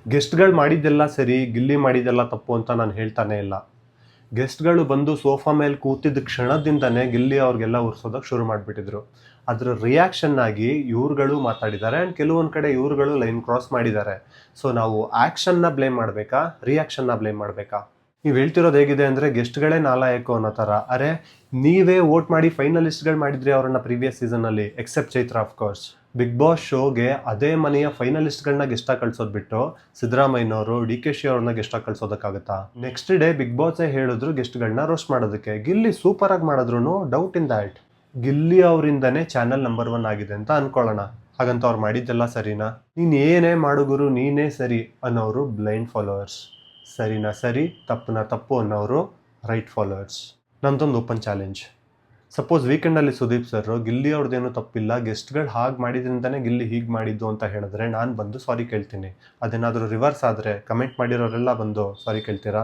ಗೆಸ್ಟ್ಗಳು ಮಾಡಿದ್ದೆಲ್ಲ ಸರಿ, ಗಿಲ್ಲಿ ಮಾಡಿದ್ದೆಲ್ಲ ತಪ್ಪು ಅಂತ ನಾನು ಹೇಳ್ತಾನೆ ಇಲ್ಲ. ಗೆಸ್ಟ್ಗಳು ಬಂದು ಸೋಫಾ ಮೇಲೆ ಕೂತಿದ್ದ ಕ್ಷಣದಿಂದನೇ ಗಿಲ್ಲಿ ಅವ್ರಿಗೆಲ್ಲ ಉರ್ಸೋದಕ್ಕೆ ಶುರು ಮಾಡಿಬಿಟ್ಟಿದ್ರು. ಅದರ ರಿಯಾಕ್ಷನ್ ಆಗಿ ಇವ್ರುಗಳು ಮಾತಾಡಿದ್ದಾರೆ ಆ್ಯಂಡ್ ಕೆಲವೊಂದು ಕಡೆ ಇವ್ರುಗಳು ಲೈನ್ ಕ್ರಾಸ್ ಮಾಡಿದ್ದಾರೆ. ಸೊ ನಾವು ಆ್ಯಕ್ಷನ್ನ ಬ್ಲೇಮ್ ಮಾಡಬೇಕಾ, ರಿಯಾಕ್ಷನ್ನ ಬ್ಲೇಮ್ ಮಾಡಬೇಕಾ? ನೀವು ಹೇಳ್ತಿರೋದು ಹೇಗಿದೆ ಅಂದರೆ ಗೆಸ್ಟ್ಗಳೇ ನಾಲಾಯಕು ಅನ್ನೋ ಥರ. ಅರೆ, ನೀವೇ ವೋಟ್ ಮಾಡಿ ಫೈನಲಿಸ್ಟ್ಗಳು ಮಾಡಿದ್ರಿ ಅವರನ್ನ ಪ್ರೀವಿಯಸ್ ಸೀಸನಲ್ಲಿ, except Chaitra of course. Big boss ಶೋಗೆ ಅದೇ ಮನೆಯ ಫೈನಲಿಸ್ಟ್ಗಳನ್ನ ಗೆಸ್ಟಾಗಿ ಕಳ್ಸೋದು ಬಿಟ್ಟು ಸಿದ್ದರಾಮಯ್ಯನವರು, DK ಶಿ ಅವ್ರನ್ನ ಗೆಸ್ಟಾಗಿ ಕಳ್ಸೋದಕ್ಕಾಗುತ್ತಾ? ನೆಕ್ಸ್ಟ್ ಡೇ ಬಿಗ್ ಬಾಸೇ ಹೇಳಿದ್ರು ಗೆಸ್ಟ್ಗಳನ್ನ ರೋಸ್ಟ್ ಮಾಡೋದಕ್ಕೆ. ಗಿಲ್ಲಿ ಸೂಪರಾಗಿ ಮಾಡಿದ್ರು, ಡೌಟ್ ಇನ್ ದ್ಯಾಟ್. ಗಿಲ್ಲಿ ಅವರಿಂದನೇ ಚಾನಲ್ ನಂಬರ್ 1 ಆಗಿದೆ ಅಂತ ಅನ್ಕೊಳ್ಳೋಣ. ಹಾಗಂತ ಅವ್ರು ಮಾಡಿದ್ದೆಲ್ಲ ಸರಿನಾ? ನೀನು ಏನೇ ಮಾಡು ಗುರು, ನೀನೇ ಸರಿ ಅನ್ನೋರು ಬ್ಲೈಂಡ್ ಫಾಲೋವರ್ಸ್, ಸರಿನಾ ಸರಿ, ತಪ್ಪನ ತಪ್ಪು ಅನ್ನೋರು ರೈಟ್ ಫಾಲೋವರ್ಸ್. ನಂದೊಂದು ಓಪನ್ ಚಾಲೆಂಜ್. ಸಪೋಸ್ ವೀಕೆಂಡಲ್ಲಿ ಸುದೀಪ್ ಸರ್ ಗಿಲ್ಲಿ ಅವ್ರದ್ದೇನು ತಪ್ಪಿಲ್ಲ, ಗೆಸ್ಟ್ಗಳು ಹಾಗೆ ಮಾಡಿದ್ರಿಂದನೇ ಗಿಲ್ಲಿ ಹೀಗೆ ಮಾಡಿದ್ದು ಅಂತ ಹೇಳಿದ್ರೆ ನಾನು ಬಂದು ಸಾರಿ ಕೇಳ್ತೀನಿ. ಅದೇನಾದರೂ ರಿವರ್ಸ್ ಆದರೆ ಕಮೆಂಟ್ ಮಾಡಿರೋರೆಲ್ಲ ಬಂದು ಸಾರಿ ಕೇಳ್ತೀರಾ?